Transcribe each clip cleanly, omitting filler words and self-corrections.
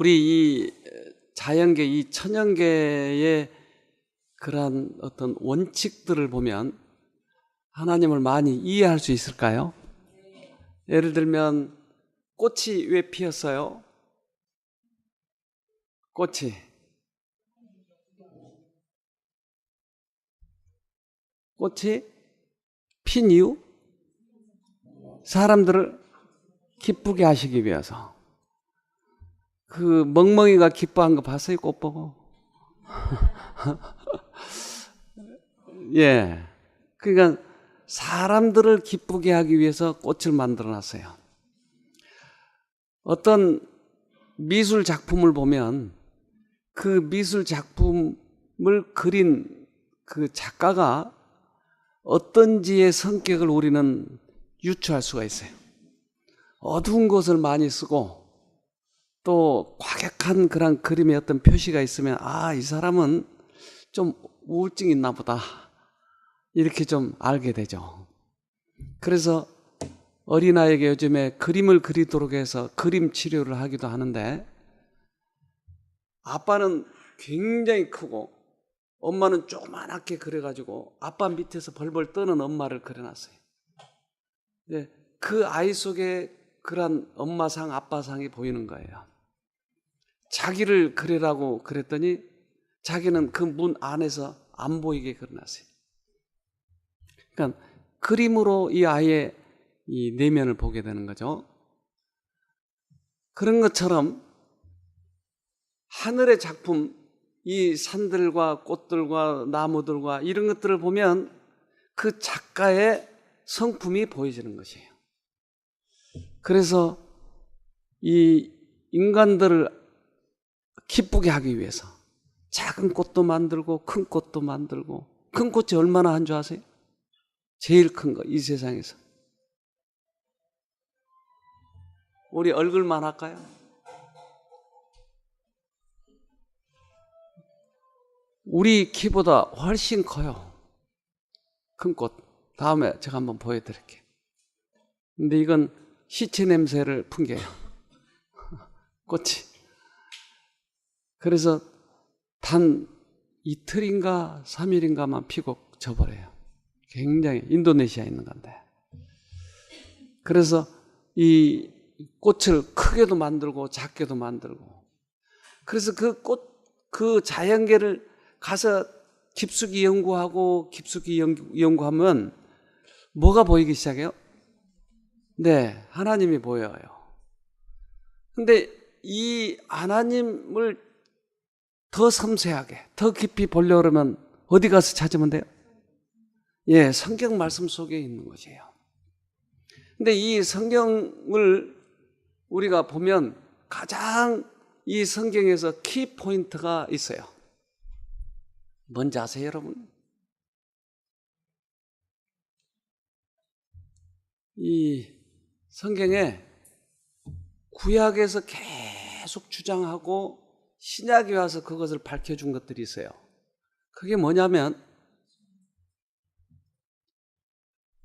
우리 이 자연계, 이 천연계의 그러한 어떤 원칙들을 보면 하나님을 많이 이해할 수 있을까요? 예를 들면 꽃이 왜 피었어요? 꽃이 핀 이유? 사람들을 기쁘게 하시기 위해서. 그 멍멍이가 기뻐한 거 봤어요? 꽃 보고? 예. 그러니까 사람들을 기쁘게 하기 위해서 꽃을 만들어 놨어요. 어떤 미술 작품을 보면 그 미술 작품을 그린 그 작가가 어떤지의 성격을 우리는 유추할 수가 있어요. 어두운 것을 많이 쓰고 또 과격한 그런 그림의 어떤 표시가 있으면 이 사람은 좀 우울증이 있나 보다 이렇게 좀 알게 되죠. 그래서 어린아이에게 요즘에 그림을 그리도록 해서 그림 치료를 하기도 하는데, 아빠는 굉장히 크고 엄마는 조그맣게 그려가지고 아빠 밑에서 벌벌 떠는 엄마를 그려놨어요. 그 아이 속에 그런 엄마상 아빠상이 보이는 거예요. 자기를 그리라고 그랬더니 자기는 그 문 안에서 안 보이게 그려놨어요. 그러니까 그림으로 이 아이의 이 내면을 보게 되는 거죠. 그런 것처럼 하늘의 작품, 이 산들과 꽃들과 나무들과 이런 것들을 보면 그 작가의 성품이 보여지는 것이에요. 그래서 이 인간들을 기쁘게 하기 위해서 작은 꽃도 만들고 큰 꽃도 만들고, 큰 꽃이 얼마나 한 줄 아세요? 제일 큰 거, 이 세상에서. 우리 얼굴만 할까요? 우리 키보다 훨씬 커요. 큰 꽃. 다음에 제가 한번 보여드릴게요. 근데 이건 시체 냄새를 풍겨요. 꽃이. 그래서 단 이틀인가 3일인가만 피고 져버려요. 굉장히 인도네시아에 있는 건데. 그래서 이 꽃을 크게도 만들고 작게도 만들고, 그래서 그 꽃, 그 자연계를 가서 깊숙이 연구하고 깊숙이 연구하면 뭐가 보이기 시작해요? 네, 하나님이 보여요. 근데 이 하나님을 더 섬세하게, 더 깊이 보려고 그러면 어디 가서 찾으면 돼요? 예, 성경 말씀 속에 있는 것이에요. 근데 이 성경을 우리가 보면 가장 이 성경에서 키 포인트가 있어요. 뭔지 아세요, 여러분? 이 성경에 구약에서 계속 주장하고 신약에 와서 그것을 밝혀준 것들이 있어요. 그게 뭐냐면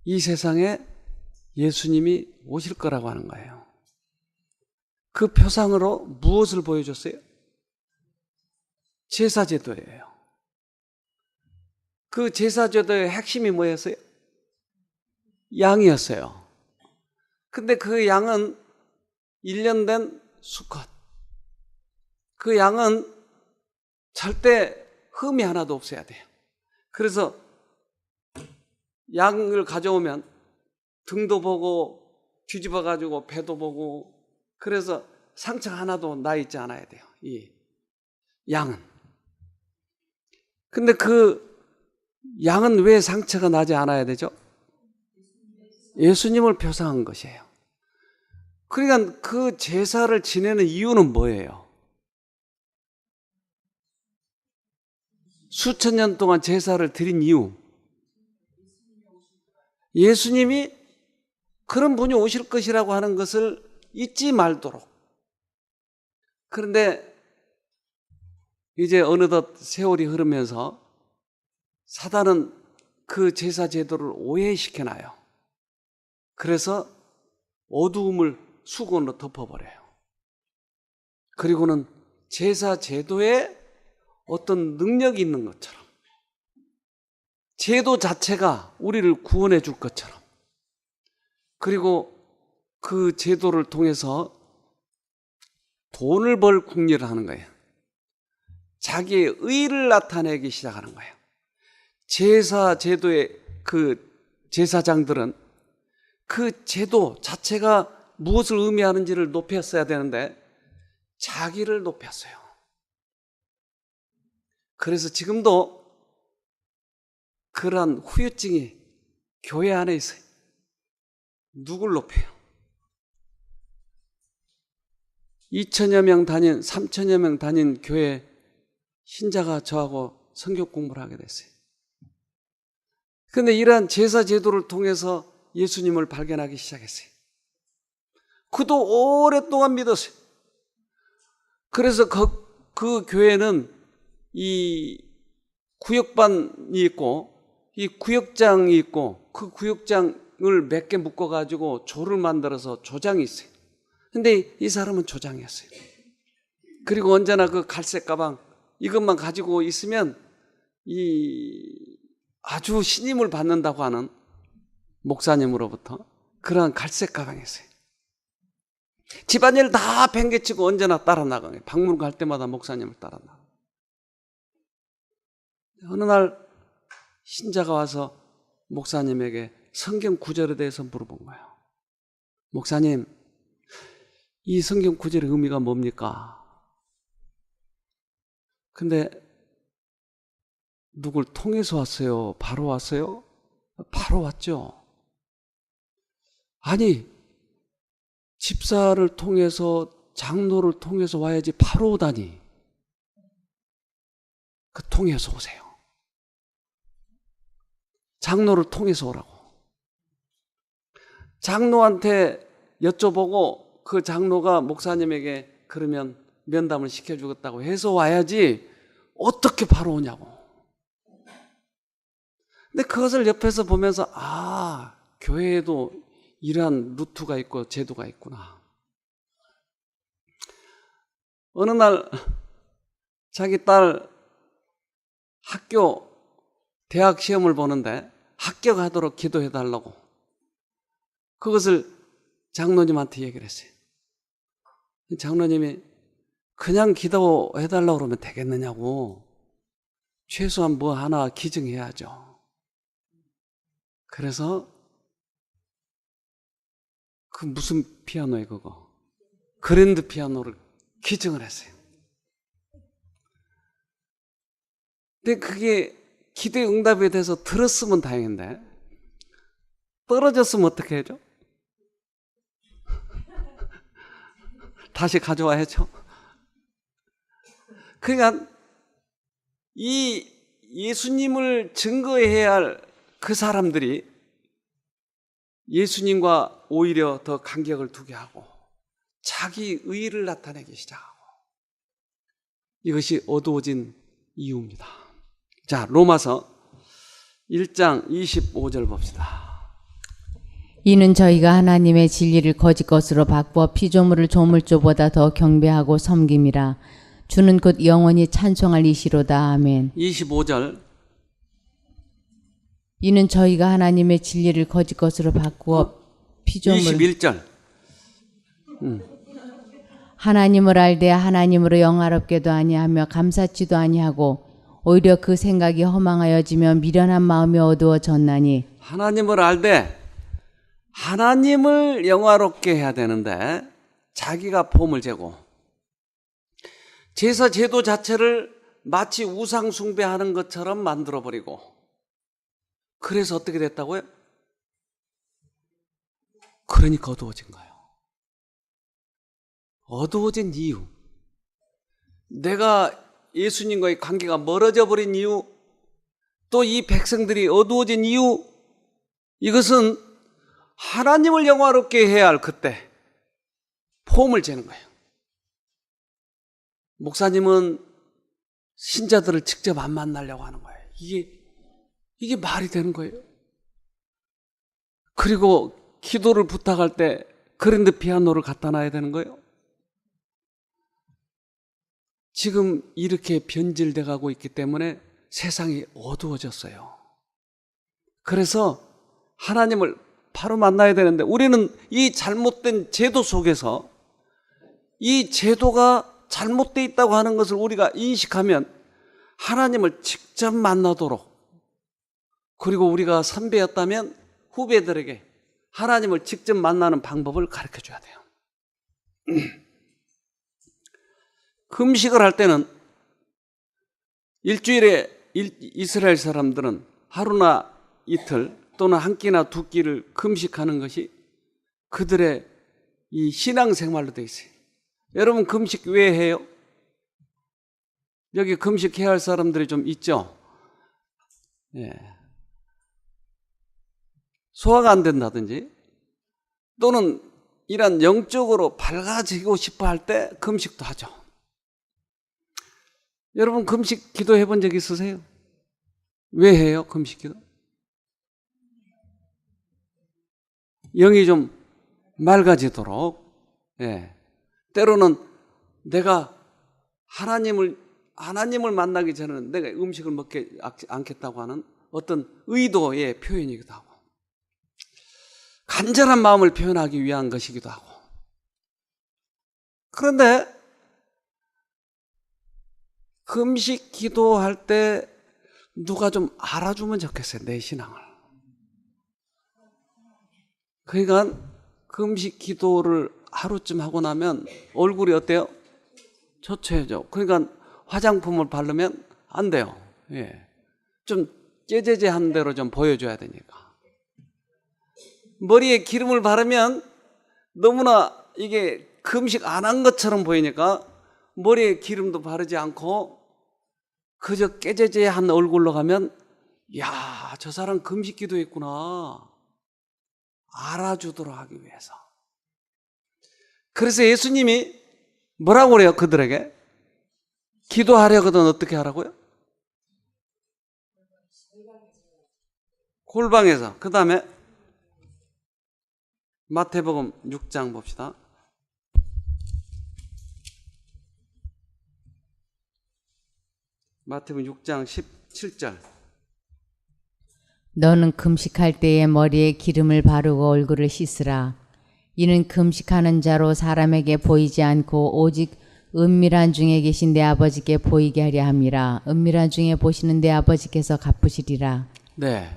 이 세상에 예수님이 오실 거라고 하는 거예요. 그 표상으로 무엇을 보여줬어요? 제사제도예요. 그 제사제도의 핵심이 뭐였어요? 양이었어요. 근데 그 양은 1년 된 수컷. 그 양은 절대 흠이 하나도 없어야 돼요. 그래서 양을 가져오면 등도 보고 뒤집어 가지고 배도 보고, 그래서 상처가 하나도 나 있지 않아야 돼요, 이 양은. 근데 그 양은 왜 상처가 나지 않아야 되죠? 예수님을 표상한 것이에요. 그러니까 그 제사를 지내는 이유는 뭐예요? 수천 년 동안 제사를 드린 이유, 예수님이 그런 분이 오실 것이라고 하는 것을 잊지 말도록. 그런데 이제 어느덧 세월이 흐르면서 사단은 그 제사 제도를 오해시켜놔요. 그래서 어두움을 수건으로 덮어버려요. 그리고는 제사 제도에 어떤 능력이 있는 것처럼, 제도 자체가 우리를 구원해 줄 것처럼, 그리고 그 제도를 통해서 돈을 벌 궁리를 하는 거예요. 자기의 의를 나타내기 시작하는 거예요. 제사 제도의 그 제사장들은 그 제도 자체가 무엇을 의미하는지를 높였어야 되는데 자기를 높였어요. 그래서 지금도 그러한 후유증이 교회 안에 있어요. 누굴 높여요? 2천여 명 다닌, 3천여 명 다닌 교회 신자가 저하고 성경 공부를 하게 됐어요. 그런데 이러한 제사 제도를 통해서 예수님을 발견하기 시작했어요. 그도 오랫동안 믿었어요. 그래서 그 교회는 이 구역반이 있고 이 구역장이 있고 그 구역장을 몇 개 묶어가지고 조를 만들어서 조장이 있어요. 근데 이 사람은 조장이었어요. 그리고 언제나 그 갈색 가방 이것만 가지고 있으면 이 아주 신임을 받는다고 하는 목사님으로부터 그러한 갈색 가방이었어요. 집안일 다 팽개치고 언제나 따라 나가요. 방문 갈 때마다 목사님을 따라 나가요. 어느 날 신자가 와서 목사님에게 성경 구절에 대해서 물어본 거예요. 목사님, 이 성경 구절의 의미가 뭡니까? 근데 누굴 통해서 왔어요? 바로 왔어요? 바로 왔죠. 아니, 집사를 통해서 장로를 통해서 와야지 바로 오다니. 그 통해서 오세요. 장로를 통해서 오라고. 장로한테 여쭤보고 그 장로가 목사님에게 그러면 면담을 시켜주겠다고 해서 와야지 어떻게 바로 오냐고. 근데 그것을 옆에서 보면서 교회에도 이러한 루트가 있고 제도가 있구나. 어느 날 자기 딸 대학 시험을 보는데 합격하도록 기도해달라고 그것을 장로님한테 얘기를 했어요. 장로님이 그냥 기도해달라고 그러면 되겠느냐고, 최소한 뭐 하나 기증해야죠. 그래서 그 무슨 피아노예요 그거? 그랜드 피아노를 기증을 했어요. 근데 그게 기도의 응답에 대해서 들었으면 다행인데 떨어졌으면 어떻게 해야죠? 다시 가져와야죠. 그러니까 이 예수님을 증거해야 할 그 사람들이 예수님과 오히려 더 간격을 두게 하고 자기 의의를 나타내기 시작하고, 이것이 어두워진 이유입니다. 자, 로마서 1장 25절 봅시다. 이는 저희가 하나님의 진리를 거짓 것으로 바꾸어 피조물을 조물조보다 더 경배하고 섬김이라. 주는 곧 영원히 찬송할 이시로다. 아멘. 25절. 이는 저희가 하나님의 진리를 거짓 것으로 바꾸어 피조물 21절. 하나님을 알되 하나님으로 영화롭게도 아니하며 감사치도 아니하고 오히려 그 생각이 허망하여지며 미련한 마음이 어두워졌나니. 하나님을 알되 하나님을 영화롭게 해야 되는데 자기가 폼을 재고 제사 제도 자체를 마치 우상 숭배하는 것처럼 만들어버리고, 그래서 어떻게 됐다고요? 그러니까 어두워진 거예요. 어두워진 이유, 내가 예수님과의 관계가 멀어져 버린 이유, 또 이 백성들이 어두워진 이유, 이것은 하나님을 영화롭게 해야 할 그때 폼을 재는 거예요. 목사님은 신자들을 직접 안 만나려고 하는 거예요. 이게 말이 되는 거예요. 그리고 기도를 부탁할 때 그랜드 피아노를 갖다 놔야 되는 거예요. 지금 이렇게 변질돼 가고 있기 때문에 세상이 어두워졌어요. 그래서 하나님을 바로 만나야 되는데 우리는 이 잘못된 제도 속에서 이 제도가 잘못되어 있다고 하는 것을 우리가 인식하면 하나님을 직접 만나도록, 그리고 우리가 선배였다면 후배들에게 하나님을 직접 만나는 방법을 가르쳐 줘야 돼요. 금식을 할 때는 일주일에 이스라엘 사람들은 하루나 이틀 또는 한 끼나 두 끼를 금식하는 것이 그들의 이 신앙생활로 되어 있어요. 여러분 금식 왜 해요? 여기 금식해야 할 사람들이 좀 있죠? 예. 소화가 안 된다든지 또는 이런 영적으로 밝아지고 싶어 할 때 금식도 하죠. 여러분 금식 기도해 본 적 있으세요? 왜 해요? 금식 기도? 영이 좀 맑아지도록. 예. 때로는 내가 하나님을 만나기 전에는 내가 음식을 먹지 않겠다고 하는 어떤 의도의 표현이기도 하고, 간절한 마음을 표현하기 위한 것이기도 하고. 그런데 금식 기도할 때 누가 좀 알아주면 좋겠어요, 내 신앙을. 그러니까 금식 기도를 하루쯤 하고 나면 얼굴이 어때요? 초췌해져. 그러니까 화장품을 바르면 안 돼요. 예. 좀 깨재재한 대로 좀 보여줘야 되니까. 머리에 기름을 바르면 너무나 이게 금식 안 한 것처럼 보이니까 머리에 기름도 바르지 않고 그저 깨재재한 얼굴로 가면, 야, 저 사람 금식 기도했구나 알아주도록 하기 위해서. 그래서 예수님이 뭐라고 그래요? 그들에게 기도하려거든 어떻게 하라고요? 골방에서. 그 다음에 마태복음 6장 봅시다. 마태복음 6장 17절. 너는 금식할 때에 머리에 기름을 바르고 얼굴을 씻으라. 이는 금식하는 자로 사람에게 보이지 않고 오직 은밀한 중에 계신 내 아버지께 보이게 하려 함이라. 은밀한 중에 보시는 내 아버지께서 갚으시리라. 네.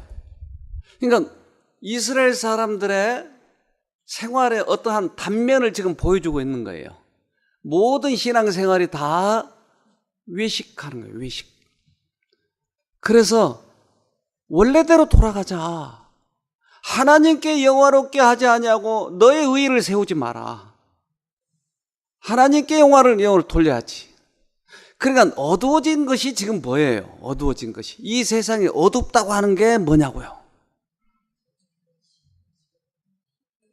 그러니까 이스라엘 사람들의 생활의 어떠한 단면을 지금 보여주고 있는 거예요. 모든 신앙생활이 다 외식하는 거예요. 외식. 그래서 원래대로 돌아가자. 하나님께 영화롭게 하지 아니하고 너의 의의를 세우지 마라. 하나님께 영화를 돌려야지. 그러니까 어두워진 것이 지금 뭐예요? 어두워진 것이. 이 세상이 어둡다고 하는 게 뭐냐고요?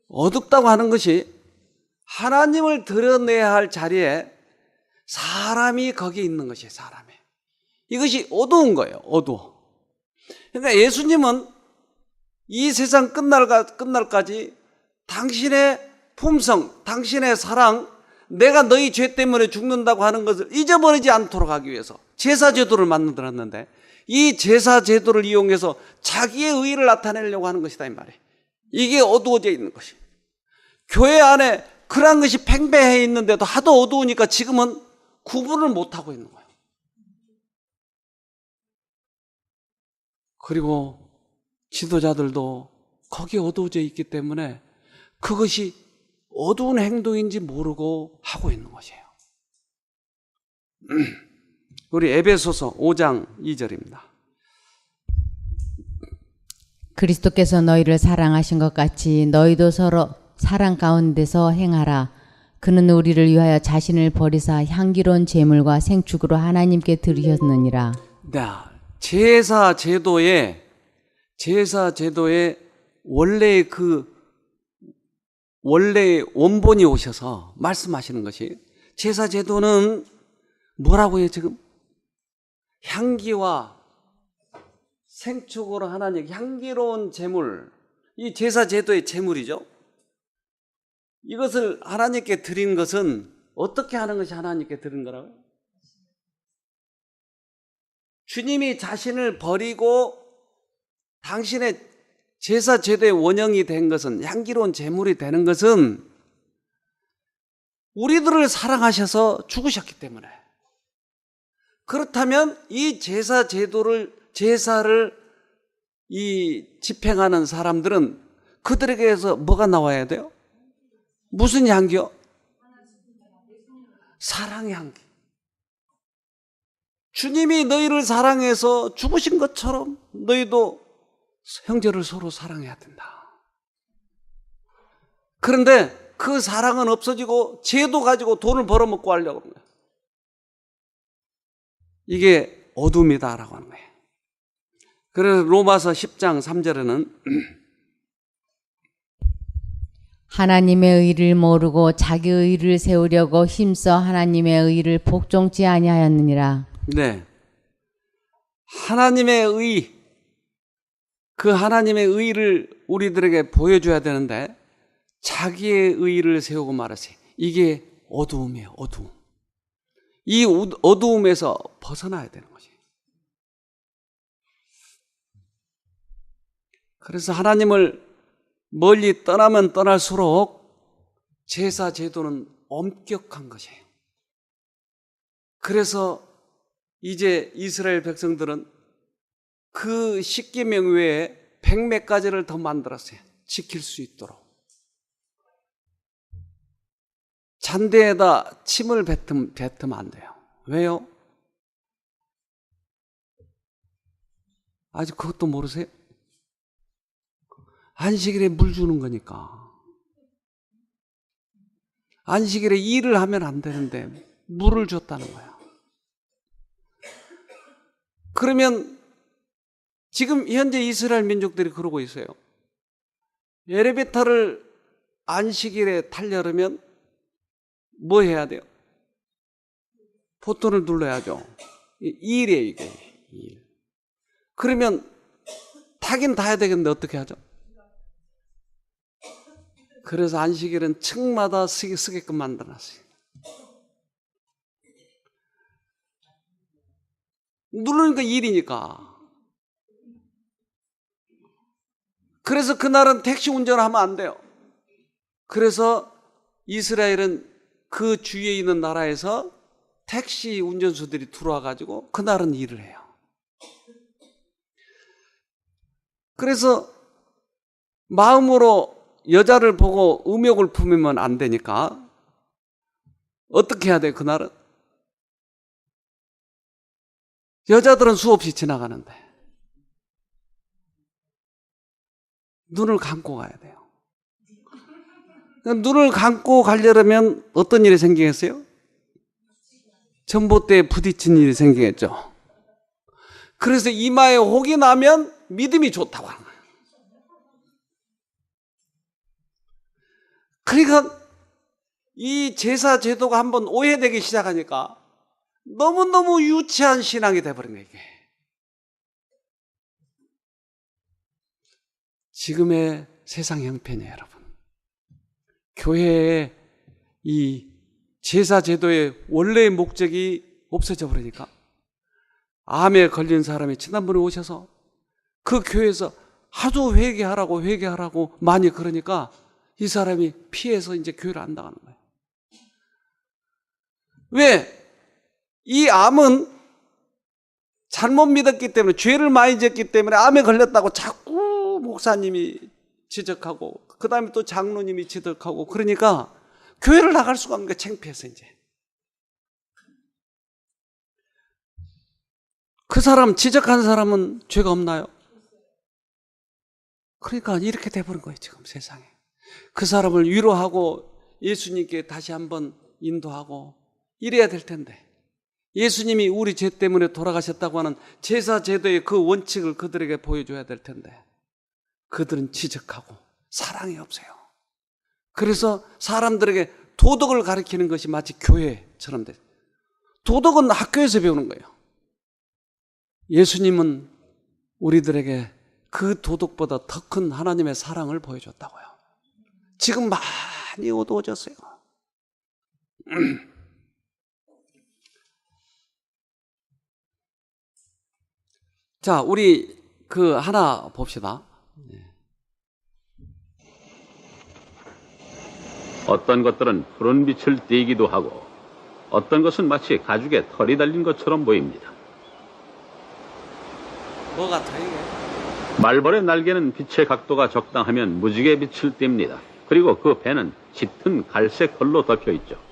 어둡다고 하는 것이 하나님을 드러내야 할 자리에 사람이 거기 있는 것이에요. 사람이. 이것이 어두운 거예요. 어두워. 그러니까 예수님은 이 세상 끝날까지 당신의 품성, 당신의 사랑, 내가 너희 죄 때문에 죽는다고 하는 것을 잊어버리지 않도록 하기 위해서 제사제도를 만들었는데, 이 제사제도를 이용해서 자기의 의의를 나타내려고 하는 것이다 이 말이에요. 이게 어두워져 있는 것이. 교회 안에 그런 것이 팽배해 있는데도 하도 어두우니까 지금은 구분을 못하고 있는 거예요. 그리고 지도자들도 거기에 어두워져 있기 때문에 그것이 어두운 행동인지 모르고 하고 있는 것이에요. 우리 에베소서 5장 2절입니다. 그리스도께서 너희를 사랑하신 것 같이 너희도 서로 사랑 가운데서 행하라. 그는 우리를 위하여 자신을 버리사 향기로운 제물과 생축으로 하나님께 드리셨느니라. 네, 제사 제도의 원래의 원본이 오셔서 말씀하시는 것이, 제사 제도는 뭐라고 해요 지금? 향기와 생축으로 하나님, 향기로운 제물, 이 제사 제도의 제물이죠. 이것을 하나님께 드린 것은 어떻게 하는 것이 하나님께 드린 거라고요? 주님이 자신을 버리고 당신의 제사 제도의 원형이 된 것은, 향기로운 제물이 되는 것은 우리들을 사랑하셔서 죽으셨기 때문에. 그렇다면 이 제사를 이 집행하는 사람들은 그들에게서 뭐가 나와야 돼요? 무슨 향기요? 사랑의 향기. 주님이 너희를 사랑해서 죽으신 것처럼 너희도 형제를 서로 사랑해야 된다. 그런데 그 사랑은 없어지고 제도 가지고 돈을 벌어먹고 하려고 하는 거예요. 이게 어둠이다라고 하는 거예요. 그래서 로마서 10장 3절에는 하나님의 의를 모르고 자기 의를 세우려고 힘써 하나님의 의를 복종치 아니하였느니라. 네, 하나님의 의, 그 하나님의 의를 우리들에게 보여줘야 되는데 자기의 의를 세우고 말하세요. 이게 어두움이에요. 어두움. 이 어두움에서 벗어나야 되는 거지. 그래서 하나님을 멀리 떠나면 떠날수록 제사 제도는 엄격한 것이에요. 그래서 이제 이스라엘 백성들은 그 십계명 외에 100몇 가지를 더 만들었어요. 지킬 수 있도록. 잔대에다 침을 뱉으면 안 돼요. 왜요? 아직 그것도 모르세요? 안식일에 물 주는 거니까. 안식일에 일을 하면 안 되는데 물을 줬다는 거야. 그러면 지금 현재 이스라엘 민족들이 그러고 있어요. 엘리베이터를 안식일에 타려면 뭐 해야 돼요? 버튼을 눌러야죠. 일이에요, 이게. 일. 그러면 타긴 타야 되겠는데 어떻게 하죠? 그래서 안식일은 층마다 쓰게끔 만들어놨어요. 누르니까 일이니까. 그래서 그날은 택시 운전하면 안 돼요. 그래서 이스라엘은 그 주위에 있는 나라에서 택시 운전수들이 들어와 가지고 그날은 일을 해요. 그래서 마음으로 여자를 보고 음욕을 품으면 안 되니까 어떻게 해야 돼요? 그날은 여자들은 수없이 지나가는데 눈을 감고 가야 돼요. 눈을 감고 가려면 어떤 일이 생기겠어요? 전봇대에 부딪힌 일이 생기겠죠. 그래서 이마에 혹이 나면 믿음이 좋다고 하는 거예요. 그러니까 이 제사 제도가 한번 오해되기 시작하니까 너무너무 유치한 신앙이 돼버린 거예요. 이게. 지금의 세상 형편이에요, 여러분. 교회의 이 제사 제도의 원래의 목적이 없어져 버리니까 암에 걸린 사람이 지난번에 오셔서 그 교회에서 하도 회개하라고 많이 그러니까 이 사람이 피해서 이제 교회를 안 나가는 거예요. 왜? 이 암은 잘못 믿었기 때문에, 죄를 많이 지었기 때문에 암에 걸렸다고 자꾸 목사님이 지적하고 그 다음에 또 장로님이 지적하고 그러니까 교회를 나갈 수가 없는 게 창피해서 이제. 그 사람, 지적한 사람은 죄가 없나요? 그러니까 이렇게 돼버린 거예요, 지금 세상에. 그 사람을 위로하고 예수님께 다시 한번 인도하고 이래야 될 텐데. 예수님이 우리 죄 때문에 돌아가셨다고 하는 제사 제도의 그 원칙을 그들에게 보여줘야 될 텐데 그들은 지적하고 사랑이 없어요. 그래서 사람들에게 도덕을 가르치는 것이 마치 교회처럼 돼요. 도덕은 학교에서 배우는 거예요. 예수님은 우리들에게 그 도덕보다 더 큰 하나님의 사랑을 보여줬다고요. 지금 많이 어두워졌어요. 자, 우리 그 하나 봅시다. 어떤 것들은 푸른 빛을 띠기도 하고 어떤 것은 마치 가죽에 털이 달린 것처럼 보입니다. 뭐 같아 이게? 말벌의 날개는 빛의 각도가 적당하면 무지개 빛을 띱니다. 그리고 그 배는 짙은 갈색 털로 덮여 있죠.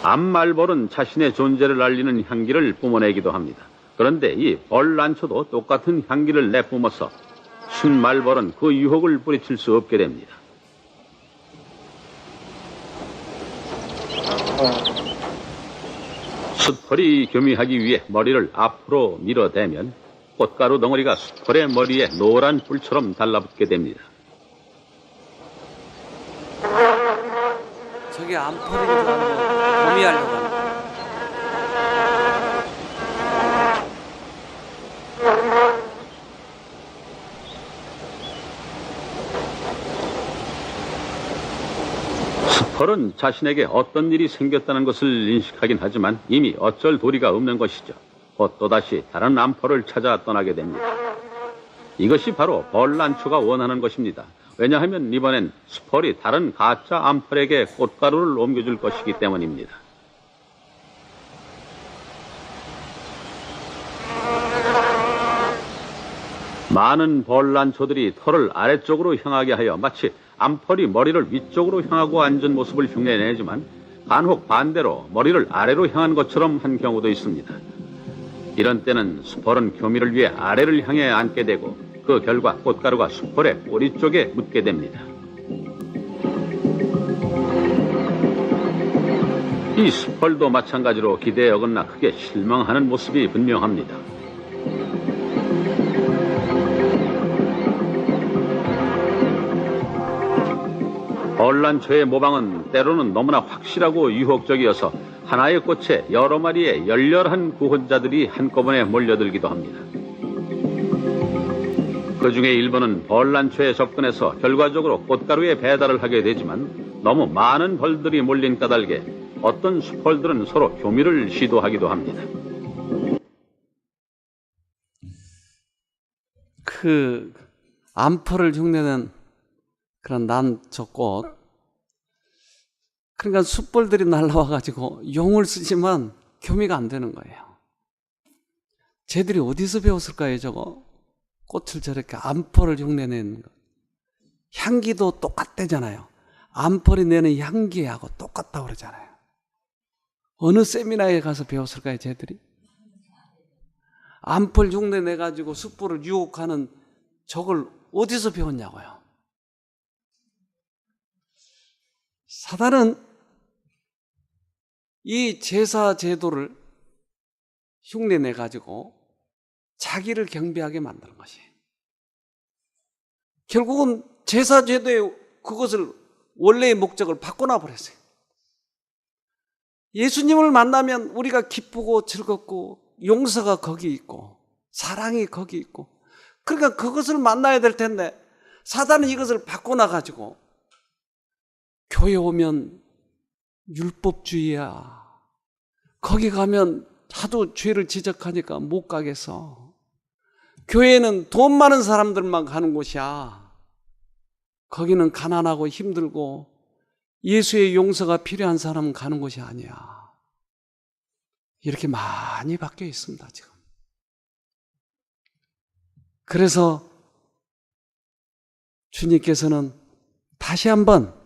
암말벌은 자신의 존재를 알리는 향기를 뿜어내기도 합니다. 그런데 이 벌란초도 똑같은 향기를 내뿜어서 순말벌은 그 유혹을 뿌리칠 수 없게 됩니다. 숫펄이 교미하기 위해 머리를 앞으로 밀어대면 꽃가루 덩어리가 숫펄의 머리에 노란 뿔처럼 달라붙게 됩니다. 저게 암펄인 줄 알고 범위하려고 하는 거야. 숫펄은 자신에게 어떤 일이 생겼다는 것을 인식하긴 하지만 이미 어쩔 도리가 없는 것이죠. 곧 또다시 다른 암펄을 찾아 떠나게 됩니다. 이것이 바로 벌란초가 원하는 것입니다. 왜냐하면 이번엔 숫펄이 다른 가짜 암펄에게 꽃가루를 옮겨줄 것이기 때문입니다. 많은 벌란초들이 털을 아래쪽으로 향하게 하여 마치 암펄이 머리를 위쪽으로 향하고 앉은 모습을 흉내내지만 간혹 반대로 머리를 아래로 향한 것처럼 한 경우도 있습니다. 이런 때는 숫펄은 교미를 위해 아래를 향해 앉게 되고 그 결과 꽃가루가 숫펄의 꼬리 쪽에 묻게 됩니다. 이 숫펄도 마찬가지로 기대에 어긋나 크게 실망하는 모습이 분명합니다. 벌란초의 모방은 때로는 너무나 확실하고 유혹적이어서 하나의 꽃에 여러 마리의 열렬한 구혼자들이 한꺼번에 몰려들기도 합니다. 그 중에 일부는 벌란초에 접근해서 결과적으로 꽃가루에 배달을 하게 되지만 너무 많은 벌들이 몰린 까닭에 어떤 수펄들은 서로 교미를 시도하기도 합니다. 그 암펄을 흉내낸 그런 난초꽃, 그러니까 숯벌들이 날라와가지고 용을 쓰지만 교미가 안 되는 거예요. 쟤들이 어디서 배웠을까요, 저거? 꽃을 저렇게 암펄을 흉내내는 거. 향기도 똑같대잖아요. 암펄이 내는 향기하고 똑같다고 그러잖아요. 어느 세미나에 가서 배웠을까요, 쟤들이? 암펄 흉내내가지고 숯불을 유혹하는 저걸 어디서 배웠냐고요. 사단은 이 제사 제도를 흉내내가지고 자기를 경배하게 만드는 것이에요. 결국은 제사 제도의 그것을 원래의 목적을 바꿔놔 버렸어요. 예수님을 만나면 우리가 기쁘고 즐겁고 용서가 거기 있고 사랑이 거기 있고, 그러니까 그것을 만나야 될 텐데 사단은 이것을 바꿔놔가지고 교회 오면 율법주의야, 거기 가면 하도 죄를 지적하니까 못 가겠어, 교회는 돈 많은 사람들만 가는 곳이야, 거기는 가난하고 힘들고 예수의 용서가 필요한 사람은 가는 곳이 아니야, 이렇게 많이 바뀌어 있습니다 지금. 그래서 주님께서는 다시 한번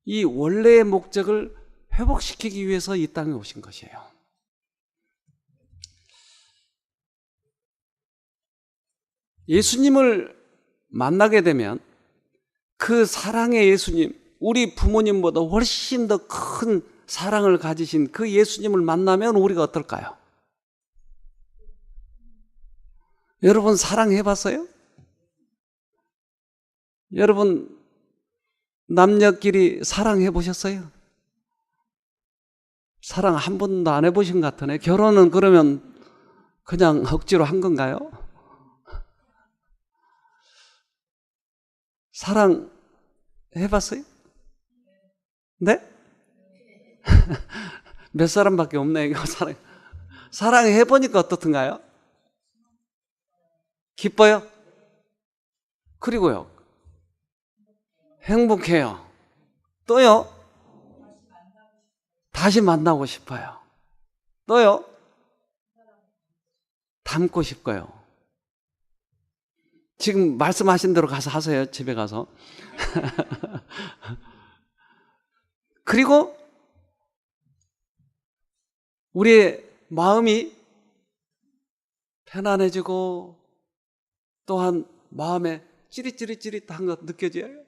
이 원래의 목적을 회복시키기 위해서 이 땅에 오신 것이에요. 예수님을 만나게 되면 그 사랑의 예수님, 우리 부모님보다 훨씬 더 큰 사랑을 가지신 그 예수님을 만나면 우리가 어떨까요? 여러분 사랑해 봤어요? 여러분 남녀끼리 사랑해 보셨어요? 사랑 한 번도 안 해보신 것 같으네. 결혼은 그러면 그냥 억지로 한 건가요? 사랑 해봤어요? 네? 몇 사람밖에 없네 이거. 사랑해 보니까 어떻든가요? 기뻐요? 그리고요, 행복해요. 또요, 다시 만나고 싶어요. 또요, 닮고 싶어요. 지금 말씀하신 대로 가서 하세요. 집에 가서. 그리고 우리의 마음이 편안해지고 또한 마음에 찌릿찌릿찌릿한 것 느껴져요.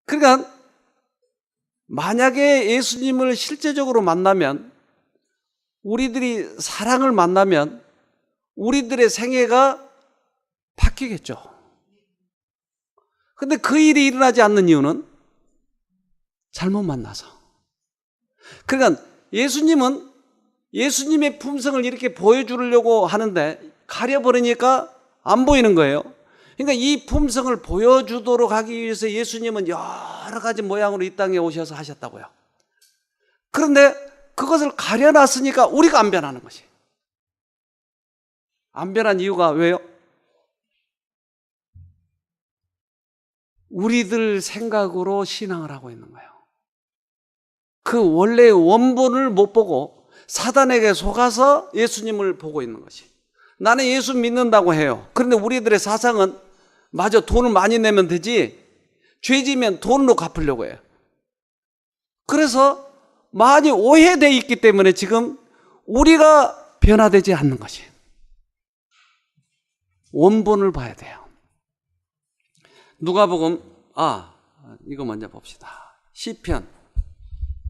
그러니까 만약에 예수님을 실제적으로 만나면, 우리들이 사랑을 만나면 우리들의 생애가 바뀌겠죠. 근데 그 일이 일어나지 않는 이유는 잘못 만나서. 그러니까 예수님은 예수님의 품성을 이렇게 보여주려고 하는데 가려버리니까 안 보이는 거예요. 그러니까 이 품성을 보여주도록 하기 위해서 예수님은 여러 가지 모양으로 이 땅에 오셔서 하셨다고요. 그런데 그것을 가려놨으니까 우리가 안 변하는 것이. 안 변한 이유가 왜요? 우리들 생각으로 신앙을 하고 있는 거예요. 그 원래의 원본을 못 보고 사단에게 속아서 예수님을 보고 있는 것이. 나는 예수 믿는다고 해요. 그런데 우리들의 사상은 맞아, 돈을 많이 내면 되지, 죄지면 돈으로 갚으려고 해요. 그래서 많이 오해되어 있기 때문에 지금 우리가 변화되지 않는 것이. 원본을 봐야 돼요. 누가복음, 이거 먼저 봅시다. 시편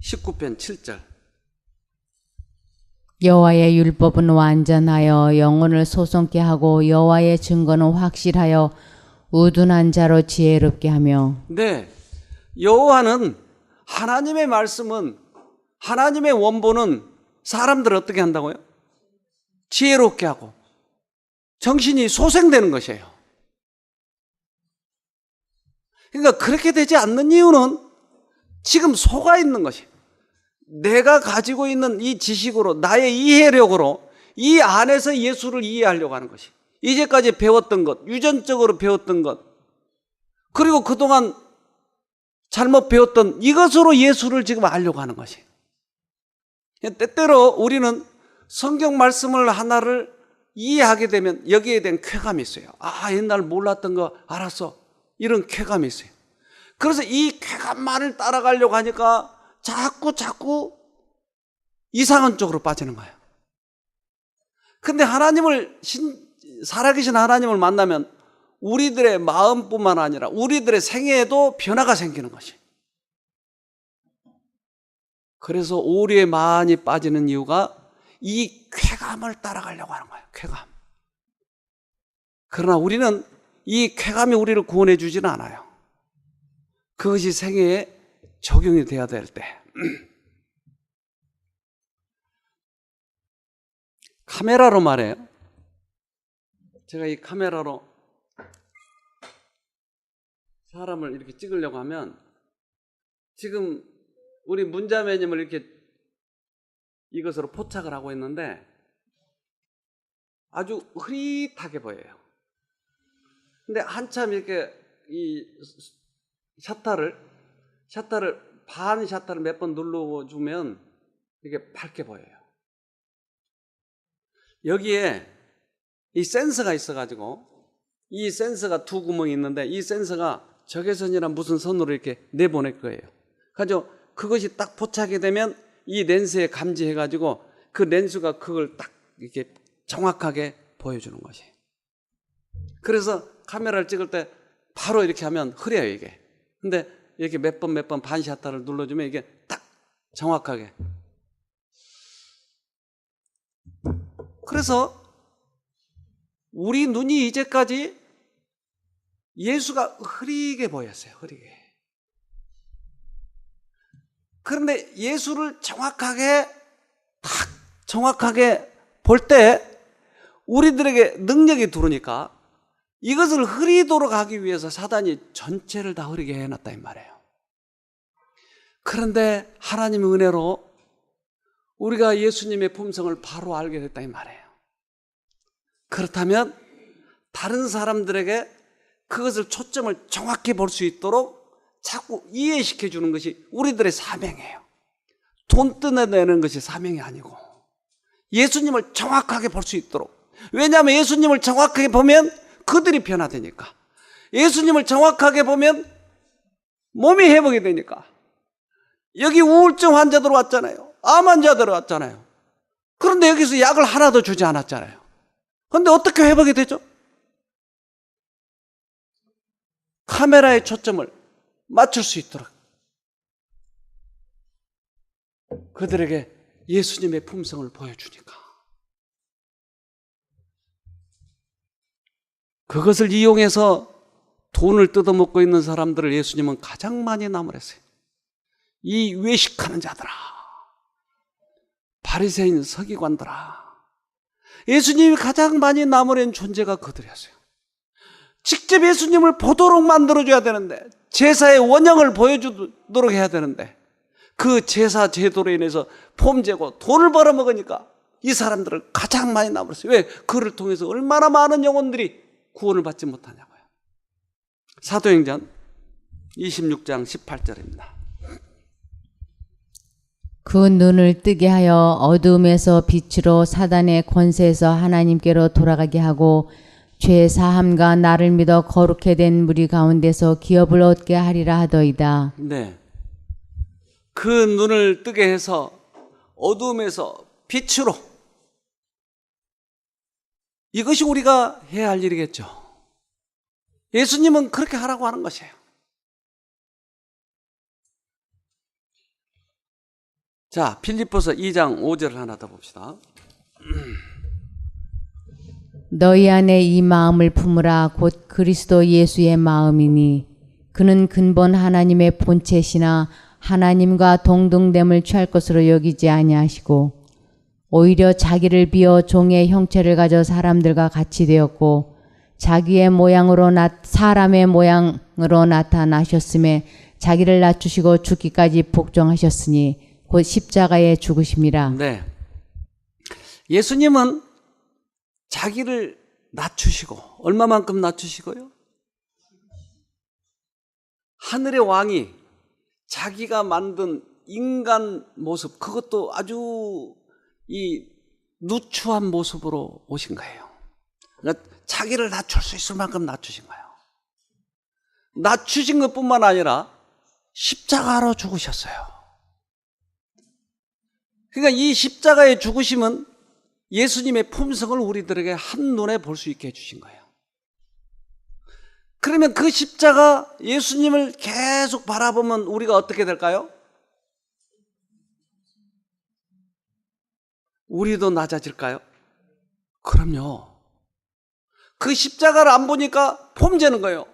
19편 7절. 여호와의 율법은 완전하여 영혼을 소송케 하고 여호와의 증거는 확실하여 우둔한 자로 지혜롭게 하며. 네, 여호와는, 하나님의 말씀은, 하나님의 원본은 사람들을 어떻게 한다고요? 지혜롭게 하고 정신이 소생되는 것이에요. 그러니까 그렇게 되지 않는 이유는 지금 속아 있는 것이. 내가 가지고 있는 이 지식으로, 나의 이해력으로 이 안에서 예수를 이해하려고 하는 것이. 이제까지 배웠던 것, 유전적으로 배웠던 것, 그리고 그동안 잘못 배웠던 이것으로 예수를 지금 알려고 하는 것이. 때때로 우리는 성경 말씀을 하나를 이해하게 되면 여기에 대한 쾌감이 있어요. 옛날 몰랐던 거 알았어, 이런 쾌감이 있어요. 그래서 이 쾌감만을 따라가려고 하니까 자꾸 이상한 쪽으로 빠지는 거예요. 근데 살아계신 하나님을 만나면 우리들의 마음뿐만 아니라 우리들의 생애에도 변화가 생기는 것이. 그래서 오류에 많이 빠지는 이유가 이 쾌감을 따라가려고 하는 거예요. 쾌감. 그러나 우리는 이 쾌감이 우리를 구원해 주지는 않아요. 그것이 생애에 적용이 돼야 될 때. 카메라로 말해요. 제가 이 카메라로 사람을 이렇게 찍으려고 하면, 지금 우리 문자매님을 이렇게 이것으로 포착을 하고 있는데 아주 흐릿하게 보여요. 근데 한참 이렇게 이 셔터를 반 셔터를 몇 번 눌러주면 이게 밝게 보여요. 여기에 이 센서가 있어가지고, 이 센서가 두 구멍이 있는데 이 센서가 적외선이나 무슨 선으로 이렇게 내보낼 거예요. 그래서 그것이 딱 포착이 되면 이 렌즈에 감지해가지고 그 렌즈가 그걸 딱 이렇게 정확하게 보여주는 것이. 그래서 카메라를 찍을 때 바로 이렇게 하면 흐려요, 이게. 근데 이렇게 몇 번 반샷타를 눌러주면 이게 딱 정확하게. 그래서 우리 눈이 이제까지 예수가 흐리게 보였어요, 흐리게. 그런데 예수를 정확하게 볼 때 우리들에게 능력이 들어오니까 이것을 흐리도록 하기 위해서 사단이 전체를 다 흐리게 해놨다 이 말이에요. 그런데 하나님의 은혜로 우리가 예수님의 품성을 바로 알게 됐다 이 말이에요. 그렇다면 다른 사람들에게 그것을 초점을 정확히 볼 수 있도록 자꾸 이해시켜 주는 것이 우리들의 사명이에요. 돈 뜯어내는 것이 사명이 아니고 예수님을 정확하게 볼 수 있도록. 왜냐하면 예수님을 정확하게 보면 그들이 변화되니까. 예수님을 정확하게 보면 몸이 회복이 되니까. 여기 우울증 환자들 왔잖아요. 암 환자들 왔잖아요. 그런데 여기서 약을 하나도 주지 않았잖아요. 그런데 어떻게 회복이 되죠? 카메라의 초점을 맞출 수 있도록 그들에게 예수님의 품성을 보여주니까. 그것을 이용해서 돈을 뜯어먹고 있는 사람들을 예수님은 가장 많이 나무랬어요. 이 외식하는 자들아, 바리새인 서기관들아. 예수님이 가장 많이 나무란 존재가 그들이었어요. 직접 예수님을 보도록 만들어줘야 되는데, 제사의 원형을 보여주도록 해야 되는데, 그 제사 제도로 인해서 폼재고 돈을 벌어먹으니까 이 사람들을 가장 많이 나무랬어요. 왜? 그를 통해서 얼마나 많은 영혼들이 구원을 받지 못하냐고요. 사도행전 26장 18절입니다. 그 눈을 뜨게 하여 어두움에서 빛으로 사단의 권세에서 하나님께로 돌아가게 하고 죄 사함과 나를 믿어 거룩해 된 무리 가운데서 기업을 얻게 하리라 하더이다. 네. 그 눈을 뜨게 해서 어두움에서 빛으로. 이것이 우리가 해야 할 일이겠죠. 예수님은 그렇게 하라고 하는 것이에요. 자, 빌립보서 2장 5절을 하나 더 봅시다. 너희 안에 이 마음을 품으라. 곧 그리스도 예수의 마음이니 그는 근본 하나님의 본체시나 하나님과 동등됨을 취할 것으로 여기지 아니하시고 오히려 자기를 비어 종의 형체를 가져 사람들과 같이 되었고 자기의 모양으로 사람의 모양으로 나타나셨음에 자기를 낮추시고 죽기까지 복종하셨으니 곧 십자가에 죽으심이라. 네. 예수님은 자기를 낮추시고, 얼마만큼 낮추시고요? 하늘의 왕이 자기가 만든 인간 모습, 그것도 아주 이 누추한 모습으로 오신 거예요. 그러니까 자기를 낮출 수 있을 만큼 낮추신 거예요. 낮추신 것뿐만 아니라 십자가로 죽으셨어요. 그러니까 이 십자가의 죽으심은 예수님의 품성을 우리들에게 한눈에 볼 수 있게 해주신 거예요. 그러면 그 십자가 예수님을 계속 바라보면 우리가 어떻게 될까요? 우리도 낮아질까요? 그럼요. 그 십자가를 안 보니까 폼재는 거예요.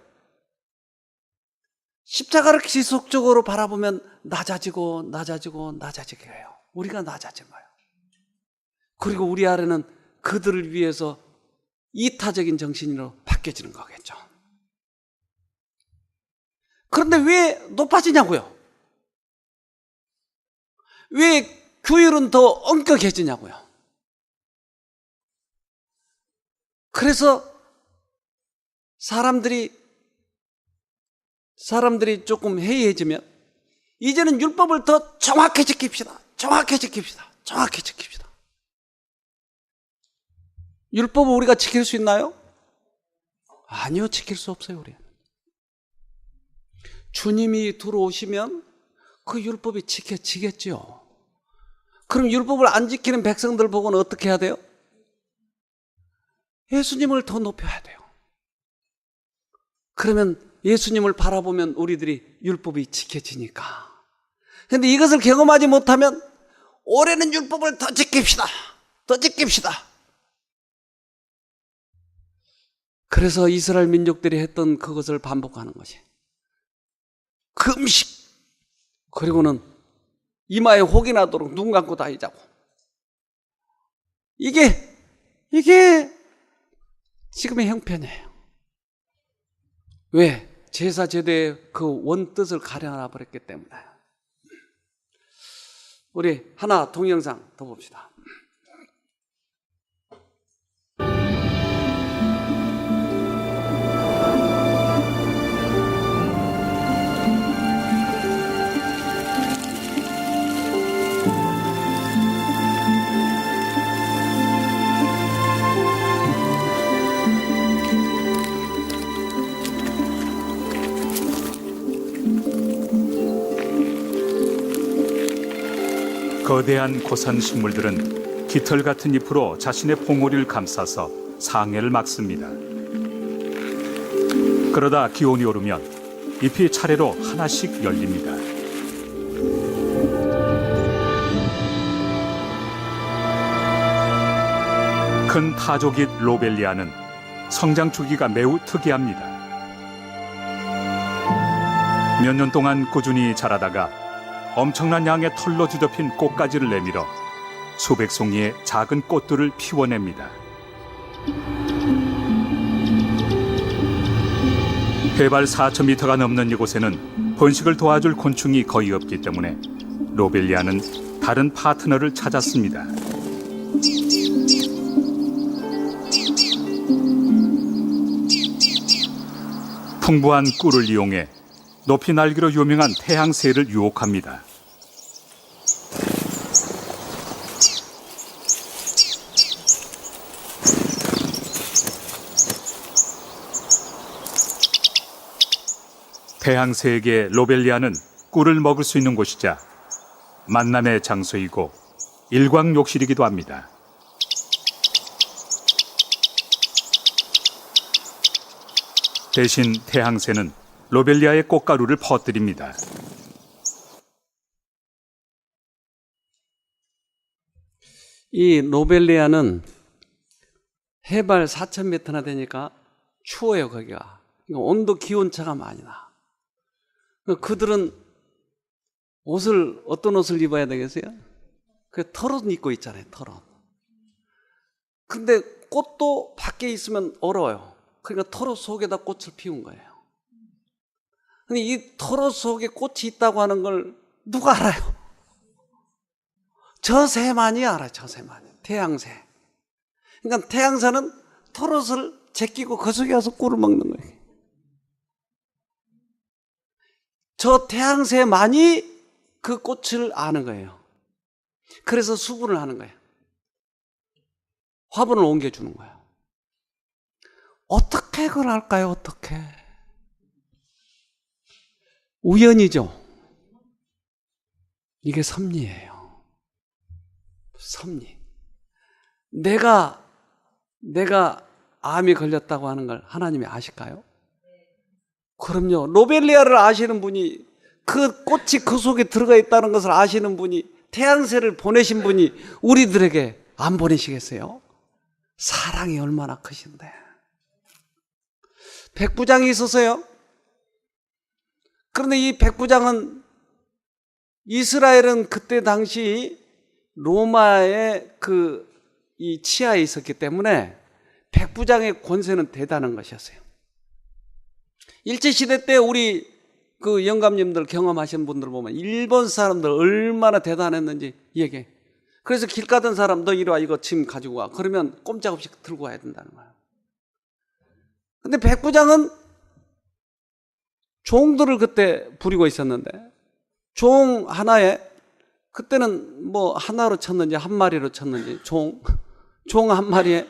십자가를 지속적으로 바라보면 낮아지고 낮아지게 해요. 우리가 낮아진 거예요. 그리고 우리 아래는 그들을 위해서 이타적인 정신으로 바뀌어지는 거겠죠. 그런데 왜 높아지냐고요? 왜 규율은 더 엄격해지냐고요? 그래서 사람들이 조금 해이해지면 이제는 율법을 더 정확히 지킵시다. 율법을 우리가 지킬 수 있나요? 아니요, 지킬 수 없어요, 우리는. 주님이 들어오시면 그 율법이 지켜지겠죠. 그럼 율법을 안 지키는 백성들 보고는 어떻게 해야 돼요? 예수님을 더 높여야 돼요. 그러면 예수님을 바라보면 우리들이 율법이 지켜지니까. 그런데 이것을 경험하지 못하면 올해는 율법을 더 지킵시다. 그래서 이스라엘 민족들이 했던 그것을 반복하는 것이 금식, 그리고는 이마에 혹이 나도록 눈 감고 다니자고. 이게 지금의 형편이에요. 왜? 제사 제도의 그 원뜻을 가려놔 버렸기 때문에. 우리 하나 동영상 더 봅시다. 거대한 고산 식물들은 깃털 같은 잎으로 자신의 봉우리를 감싸서 상해를 막습니다. 그러다 기온이 오르면 잎이 차례로 하나씩 열립니다. 큰 타조깃 로벨리아는 성장 주기가 매우 특이합니다. 몇 년 동안 꾸준히 자라다가 엄청난 양의 털로 뒤덮인 꽃가지를 내밀어 수백 송이의 작은 꽃들을 피워냅니다. 해발 4,000m가 넘는 이곳에는 번식을 도와줄 곤충이 거의 없기 때문에 로벨리아는 다른 파트너를 찾았습니다. 풍부한 꿀을 이용해 높이 날기로 유명한 태양새를 유혹합니다. 태양새에게 로벨리아는 꿀을 먹을 수 있는 곳이자 만남의 장소이고 일광욕실이기도 합니다. 대신 태양새는 로벨리아의 꽃가루를 퍼뜨립니다. 이 로벨리아는 해발 4,000m나 되니까 추워요, 거기가. 그러니까 온도 기온차가 많이 나. 그들은 어떤 옷을 입어야 되겠어요? 그 털옷 입고 있잖아요, 털옷. 근데 꽃도 밖에 있으면 얼어요. 그러니까 털옷 속에다 꽃을 피운 거예요. 근데 이 털옷 속에 꽃이 있다고 하는 걸 누가 알아요? 저 새만이 알아요, 저 새만이. 태양새. 그러니까 태양새는 털옷을 제끼고 그 속에 와서 꿀을 먹는 거예요. 저 태양새만이 그 꽃을 아는 거예요. 그래서 수분을 하는 거예요. 화분을 옮겨주는 거예요. 어떻게 그걸 할까요? 어떻게? 우연이죠. 이게 섭리예요. 섭리. 내가 암이 걸렸다고 하는 걸 하나님이 아실까요? 그럼요. 로벨리아를 아시는 분이, 그 꽃이 그 속에 들어가 있다는 것을 아시는 분이, 태양새를 보내신 분이 우리들에게 안 보내시겠어요? 사랑이 얼마나 크신데. 백부장이 있었어요. 그런데 이 백부장은, 이스라엘은 그때 당시 로마의 이 치하에 있었기 때문에 백부장의 권세는 대단한 것이었어요. 일제시대 때 우리 그 영감님들 경험하신 분들 보면 일본 사람들 얼마나 대단했는지 얘기해. 그래서 길 가던 사람, 너 이리 와, 이거 짐 가지고 와. 그러면 꼼짝없이 들고 와야 된다는 거야. 근데 백부장은 종들을 그때 부리고 있었는데, 종 하나에, 그때는 뭐 하나로 쳤는지 한 마리로 쳤는지, 종 한 마리에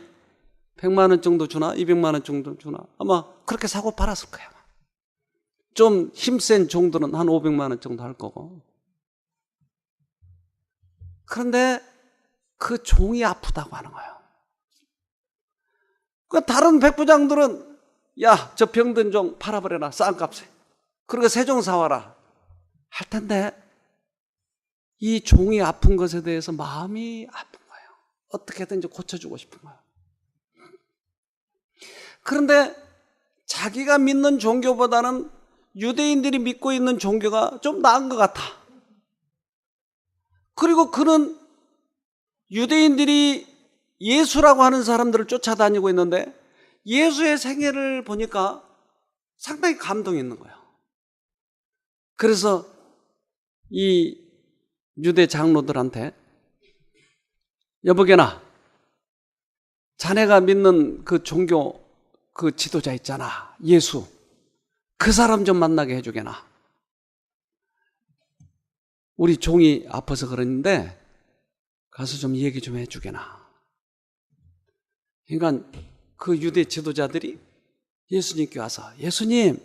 100만 원 정도 주나 200만 원 정도 주나, 아마 그렇게 사고 팔았을 거야. 좀 힘센 종들은 한 500만 원 정도 할 거고. 그런데 그 종이 아프다고 하는 거예요. 그 다른 백부장들은, 야, 저 병든 종 팔아버려라, 싼 값에. 그리고 새 종 사와라 할 텐데, 이 종이 아픈 것에 대해서 마음이 아픈 거예요. 어떻게든 이제 고쳐주고 싶은 거예요. 그런데 자기가 믿는 종교보다는 유대인들이 믿고 있는 종교가 좀 나은 것 같아. 그리고 그는 유대인들이 예수라고 하는 사람들을 쫓아다니고 있는데, 예수의 생애를 보니까 상당히 감동이 있는 거예요. 그래서 이 유대 장로들한테 여보게나 자네가 믿는 그 종교 그 지도자 있잖아, 예수, 그 사람 좀 만나게 해주게나. 우리 종이 아파서 그러는데 가서 좀 얘기 좀 해주게나. 그러니까 그 유대 지도자들이 예수님께 와서 예수님,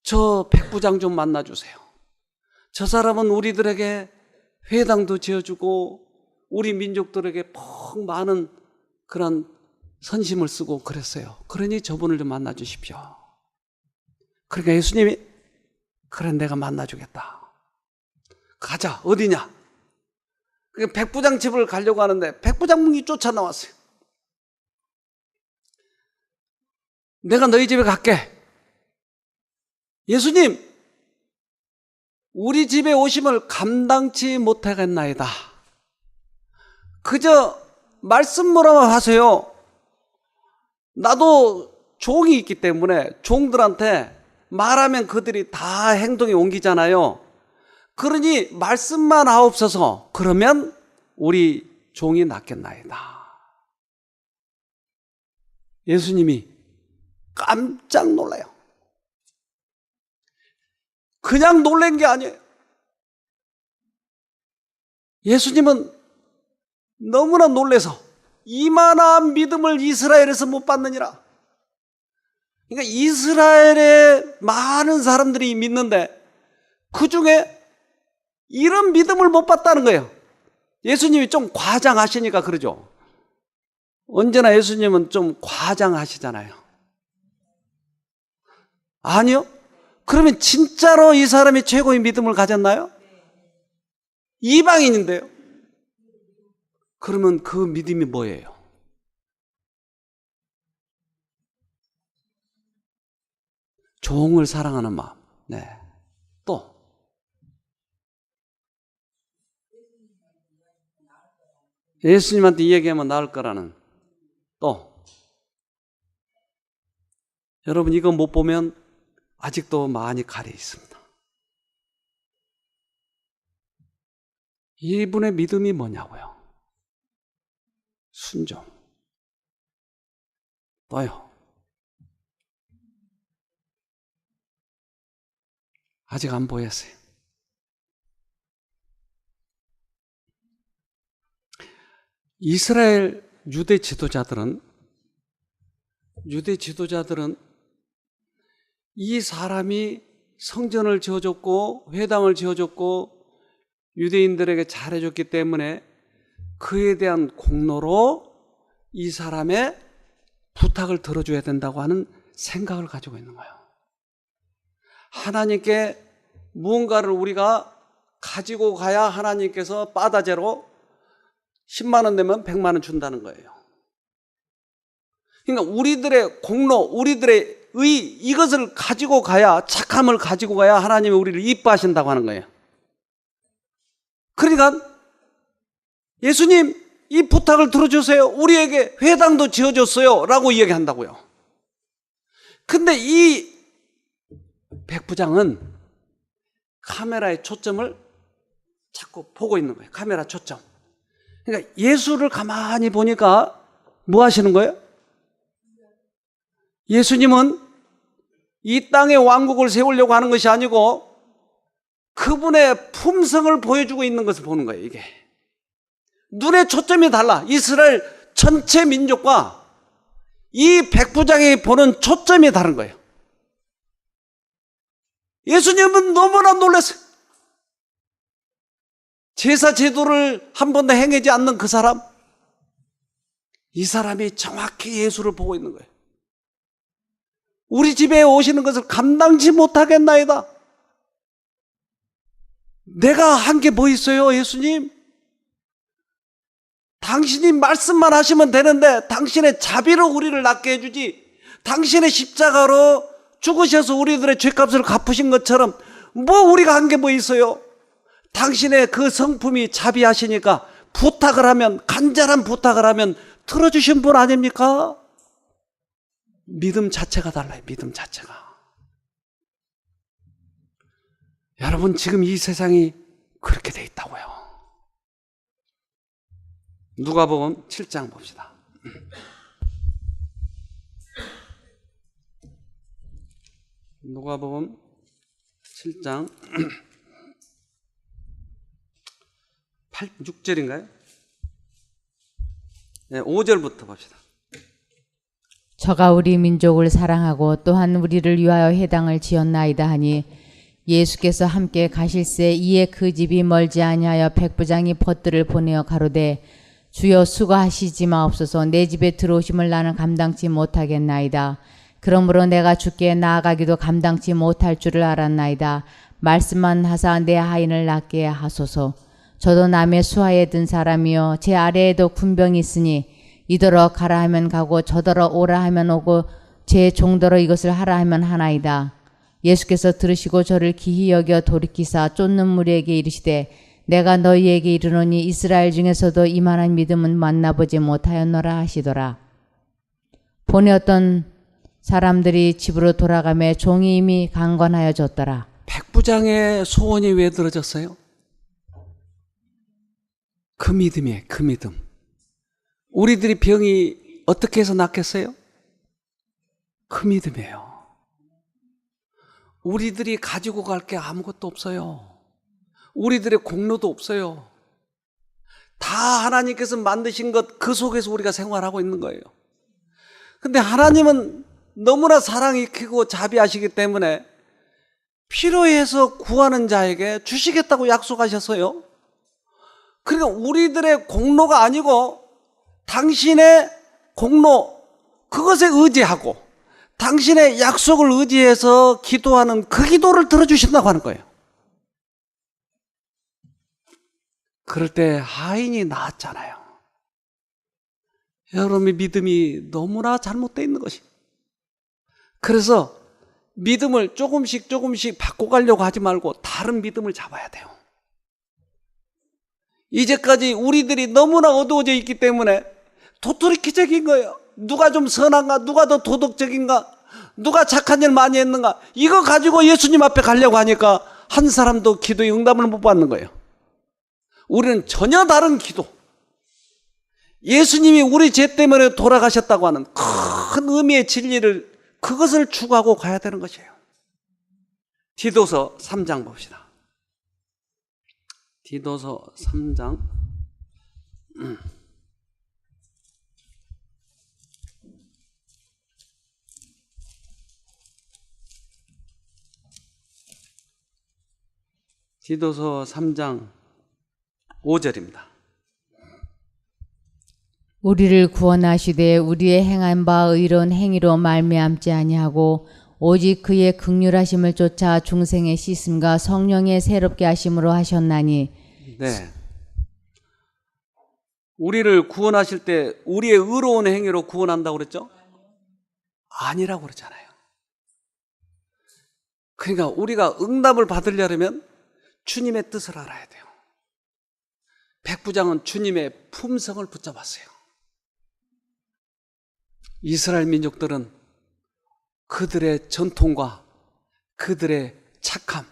저 백부장 좀 만나주세요. 저 사람은 우리들에게 회당도 지어주고 우리 민족들에게 퍽 많은 그런 선심을 쓰고 그랬어요. 그러니 저분을 좀 만나주십시오. 그러니까 예수님이 그래 내가 만나주겠다. 가자. 어디냐? 백부장 집을 가려고 하는데 백부장이 쫓아나왔어요. 내가 너희 집에 갈게. 예수님, 우리 집에 오심을 감당치 못하겠나이다. 그저 말씀으로만 하세요. 나도 종이 있기 때문에 종들한테 말하면 그들이 다 행동에 옮기잖아요. 그러니 말씀만 하옵소서. 그러면 우리 종이 낫겠나이다. 예수님이 깜짝 놀라요. 그냥 놀란 게 아니에요. 예수님은 너무나 놀라서 이만한 믿음을 이스라엘에서 못 받느니라. 그러니까 이스라엘에 많은 사람들이 믿는데 그 중에 이런 믿음을 못 받다는 거예요. 예수님이 좀 과장하시니까 그러죠. 언제나 예수님은 좀 과장하시잖아요. 아니요? 그러면 진짜로 이 사람이 최고의 믿음을 가졌나요? 이방인인데요. 그러면 그 믿음이 뭐예요? 종을 사랑하는 마음. 네. 또 예수님한테 얘기하면 나을 거라는. 또 여러분 이거 못 보면 아직도 많이 가려 있습니다. 이분의 믿음이 뭐냐고요? 순종. 또요. 아직 안 보였어요. 이스라엘 유대 지도자들은 이 사람이 성전을 지어줬고 회당을 지어줬고 유대인들에게 잘해줬기 때문에 그에 대한 공로로 이 사람의 부탁을 들어줘야 된다고 하는 생각을 가지고 있는 거예요. 하나님께 무언가를 우리가 가지고 가야 하나님께서 빠다제로 10만 원 내면 100만 원 준다는 거예요. 그러니까 우리들의 공로, 우리들의 의, 이것을 가지고 가야, 착함을 가지고 가야 하나님이 우리를 이뻐하신다고 하는 거예요. 그러니까 예수님 이 부탁을 들어주세요. 우리에게 회당도 지어줬어요 라고 이야기한다고요. 근데 이 백부장은 카메라의 초점을 자꾸 보고 있는 거예요. 카메라 초점. 그러니까 예수를 가만히 보니까 뭐 하시는 거예요? 예수님은 이 땅에 왕국을 세우려고 하는 것이 아니고 그분의 품성을 보여주고 있는 것을 보는 거예요. 이게 눈의 초점이 달라. 이스라엘 전체 민족과 이 백부장이 보는 초점이 다른 거예요. 예수님은 너무나 놀랐어요. 제사 제도를 한 번도 행하지 않는 그 사람, 이 사람이 정확히 예수를 보고 있는 거예요. 우리 집에 오시는 것을 감당치 못하겠나이다. 내가 한 게 뭐 있어요, 예수님? 당신이 말씀만 하시면 되는데 당신의 자비로 우리를 낫게 해주지, 당신의 십자가로 죽으셔서 우리들의 죄값을 갚으신 것처럼 뭐 우리가 한 게 뭐 있어요? 당신의 그 성품이 자비하시니까 부탁을 하면, 간절한 부탁을 하면 들어주신 분 아닙니까? 믿음 자체가 달라요. 믿음 자체가. 여러분 지금 이 세상이 그렇게 돼 있다고요. 누가복음 7장 봅시다. 누가복음 7장 6절인가요? 네, 5절부터 봅시다. 저가 우리 민족을 사랑하고 또한 우리를 위하여 회당을 지었나이다 하니 예수께서 함께 가실새 이에 그 집이 멀지 아니하여 백부장이 벗들을 보내어 가로되 주여 수고하시지 마옵소서. 내 집에 들어오심을 나는 감당치 못하겠나이다. 그러므로 내가 주께 나아가기도 감당치 못할 줄을 알았나이다. 말씀만 하사 내 하인을 낫게 하소서. 저도 남의 수하에 든 사람이요 제 아래에도 군병이 있으니 이더러 가라 하면 가고 저더러 오라 하면 오고 제 종더러 이것을 하라 하면 하나이다. 예수께서 들으시고 저를 기히 여겨 돌이키사 쫓는 무리에게 이르시되 내가 너희에게 이르노니 이스라엘 중에서도 이만한 믿음은 만나보지 못하였노라 하시더라. 보내었던 사람들이 집으로 돌아가매 종이 이미 강권하여 졌더라. 백부장의 소원이 왜 들어졌어요? 그 믿음이에요. 그 믿음. 우리들이 병이 어떻게 해서 낫겠어요? 그 믿음이에요. 우리들이 가지고 갈 게 아무것도 없어요. 우리들의 공로도 없어요. 다 하나님께서 만드신 것 그 속에서 우리가 생활하고 있는 거예요. 근데 하나님은 너무나 사랑이 크고 자비하시기 때문에 필요해서 구하는 자에게 주시겠다고 약속하셨어요. 그러니까 우리들의 공로가 아니고 당신의 공로, 그것에 의지하고 당신의 약속을 의지해서 기도하는 그 기도를 들어주신다고 하는 거예요. 그럴 때 하인이 나았잖아요. 여러분의 믿음이 너무나 잘못되어 있는 것이. 그래서 믿음을 조금씩 바꿔가려고 하지 말고 다른 믿음을 잡아야 돼요. 이제까지 우리들이 너무나 어두워져 있기 때문에 도토리키적인 거예요. 누가 좀 선한가? 누가 더 도덕적인가? 누가 착한 일 많이 했는가? 이거 가지고 예수님 앞에 가려고 하니까 한 사람도 기도의 응답을 못 받는 거예요. 우리는 전혀 다른 기도, 예수님이 우리 죄 때문에 돌아가셨다고 하는 큰 의미의 진리를, 그것을 추구하고 가야 되는 것이에요. 디도서 3장 봅시다. 디도서 3장 5절입니다. 우리를 구원하시되 우리의 행한 바 의로운 행위로 말미암지 아니하고 오직 그의 긍휼하심을 쫓아 중생의 씻음과 성령의 새롭게 하심으로 하셨나니. 네. 우리를 구원하실 때 우리의 의로운 행위로 구원한다고 그랬죠? 아니라고 그러잖아요. 그러니까 우리가 응답을 받으려면 주님의 뜻을 알아야 돼요. 백부장은 주님의 품성을 붙잡았어요. 이스라엘 민족들은 그들의 전통과 그들의 착함,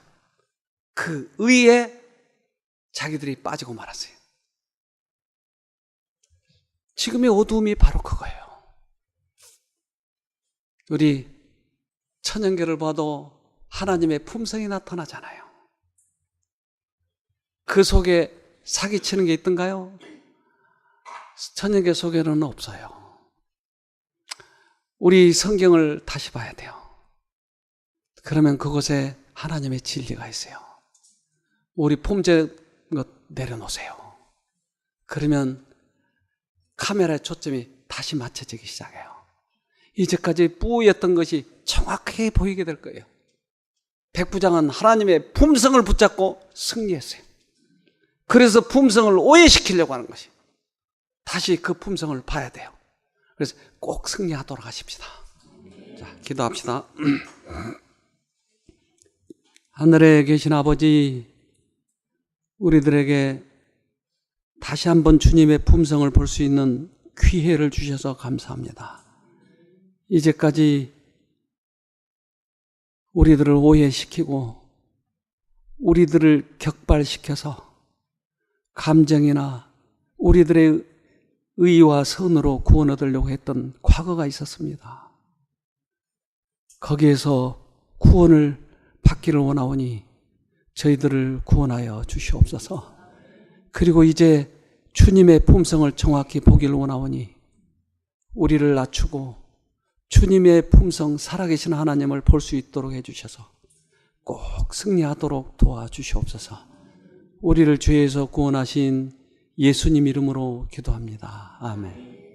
그 의에 자기들이 빠지고 말았어요. 지금의 어두움이 바로 그거예요. 우리 천연계를 봐도 하나님의 품성이 나타나잖아요. 그 속에 사기치는 게 있던가요? 천연계 속에는 없어요. 우리 성경을 다시 봐야 돼요. 그러면 그곳에 하나님의 진리가 있어요. 우리 폼제 것 내려놓으세요. 그러면 카메라의 초점이 다시 맞춰지기 시작해요. 이제까지 뿌였던 것이 정확하게 보이게 될 거예요. 백부장은 하나님의 품성을 붙잡고 승리했어요. 그래서 품성을 오해시키려고 하는 것이, 다시 그 품성을 봐야 돼요. 그래서 꼭 승리하도록 하십시다. 자, 기도합시다. 하늘에 계신 아버지, 우리들에게 다시 한번 주님의 품성을 볼 수 있는 기회를 주셔서 감사합니다. 이제까지 우리들을 오해시키고 우리들을 격발시켜서 감정이나 우리들의 의와 선으로 구원 얻으려고 했던 과거가 있었습니다. 거기에서 구원을 받기를 원하오니 저희들을 구원하여 주시옵소서. 그리고 이제 주님의 품성을 정확히 보기를 원하오니 우리를 낮추고 주님의 품성 살아계신 하나님을 볼 수 있도록 해주셔서 꼭 승리하도록 도와주시옵소서. 우리를 죄에서 구원하신 예수님 이름으로 기도합니다. 아멘.